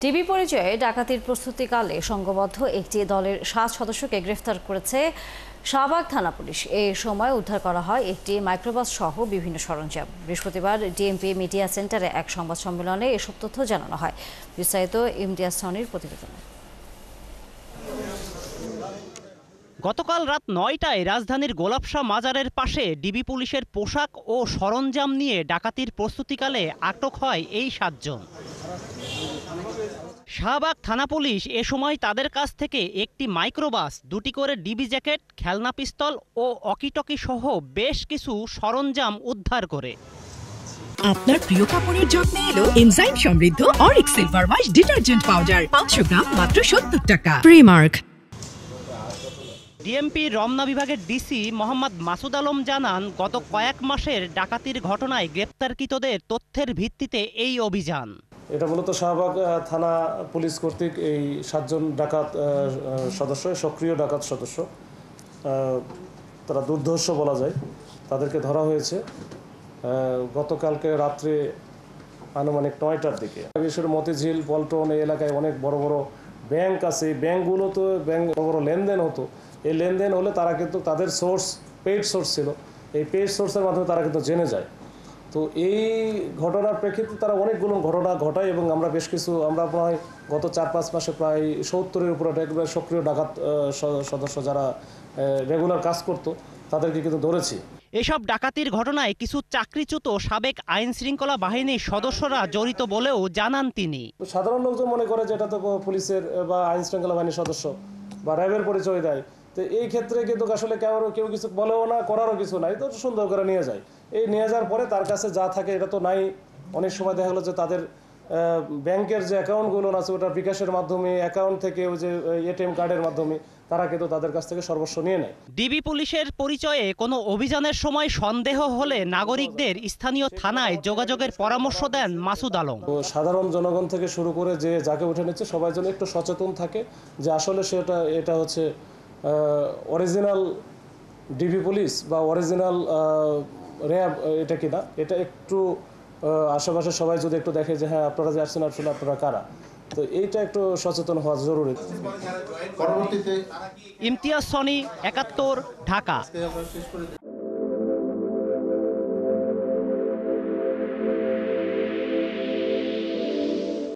DB পরিচয়ে ডাকাতির প্রস্তুতিকালে সংঘবদ্ধ একটি দলের 7 সদস্যকে গ্রেফতার করেছে শাহবাগ থানা পুলিশ। এই সময় উদ্ধার করা হয় একটি মাইক্রোবাস সহ বিভিন্ন সরঞ্জাম। বৃহস্পতিবার ডিএমপি মিডিয়া সেন্টারে এক সংবাদ সম্মেলনে এসব তথ্য জানানো হয়। বিস্তারিত ইমতিয়াজ সনির প্রতিবেদনে। গতকাল রাত ৯টায় রাজধানীর গোলাপশাহ মাজারের পাশে ডিবি পুলিশের পোশাক ও সরঞ্জাম নিয়ে ডাকাতির প্রস্তুতিকালে আটক হয় এই 7 জন। শাহবাগ থানা পুলিশ এ সময় তাদের কাছ থেকে একটি মাইক্রোবাস, 2টি করে ডিবি জ্যাকেট, খেলনা পিস্তল ও অকিটকি সহ বেশ কিছু সরঞ্জাম উদ্ধার করে। আপনার প্রিয় কাপড়ের যত্নে এলো এনজাইম সমৃদ্ধ Arik silver wash detergent powder, 500 গ্রাম মাত্র 70 টাকা। প্রিমার্ক। ডিএমপি রমনা বিভাগের ডিসি মোহাম্মদ মাসুদ আলম জানান, গত কয়েক মাসের ডাকাতির ঘটনায় গ্রেপ্তারকৃতদের তথ্যের ভিত্তিতে এই অভিযান। এটা মূলত শাহবাগ থানা পুলিশ কর্তৃক এই 7 জন ডাকাত সদস্য, সক্রিয় ডাকাত সদস্য, তারা দুর্ধর্ষ বলা যায়, তাদেরকে ধরা হয়েছে গতকালকে রাত্রে আনুমানিক 9টার দিকে। বিশেষ মতিঝিল, পল্টন এই এলাকায় অনেক বড় বড় ব্যাংক আছে। এই ব্যাংকগুলো তো বড় লেনদেন হতো। এই লেনদেন হলে তারা কিন্তু তাদের সোর্স পেইড সোর্স ছিল, এই পেইড সোর্সের মাধ্যমে তারা কিন্তু জেনে যায়। তো এই ঘটনার প্রেক্ষিতে তারা অনেকগুলো ঘটনা ঘটায় এবং আমরা বেশ কিছু প্রায় গত 4-5 মাসে প্রায় 70-এর উপরে একবার সক্রিয় ডাকাত সদস্য যারা রেগুলার কাজ করতো তাদেরকে কিন্তু ধরেছি। এসব ডাকাতির ঘটনায় কিছু চাকরিচ্যুত সাবেক আইন শৃঙ্খলা বাহিনীর সদস্যরা জড়িত বলেও জানান তিনি। সাধারণ লোকজন মনে করে যে এটা তো পুলিশের বা আইন শৃঙ্খলা বাহিনীর সদস্য বা র্যাবের পরিচয় দেয়। তো এই ক্ষেত্রে কিন্তু আসলে কেউ কিছু বলেও না, করারও কিছু নাই, তো সুন্দর করে নিয়ে যায়। এই নিয়ে যাওয়ার পরে তার কাছে যা থাকে এটা তো নাই। অনেক সময় দেখা গেলো যে তাদের ব্যাংকের যে অ্যাকাউন্টগুলো আছে ওটা বিকাশের মাধ্যমে, অ্যাকাউন্ট থেকে ওই যে এটিএম কার্ডের মাধ্যমে তারা কিন্তু তাদের কাছ থেকে সর্বস্ব নিয়ে নেয়। ডিবি পুলিশের পরিচয়ে কোনো অভিযানের সময় সন্দেহ হলে নাগরিকদের স্থানীয় থানায় যোগাযোগের পরামর্শ দেন মাসুদ আলম। তো সাধারণ জনগণ থেকে শুরু করে যে যাকে উঠে নিচ্ছে সবাই যেন একটু সচেতন থাকে যে আসলে এটা হচ্ছে অরিজিনাল ডিবি পুলিশ বা অরিজিনাল র্যাব এটা কিনা, এটা একটু আশেপাশে সবাই যদি একটু দেখে যে হ্যাঁ আপনারা যে আসছেন আসলে আপনারা কারা, তো এইটা একটু সচেতন হওয়া জরুরি। ইমতিয়াজ সনি, 71, ঢাকা।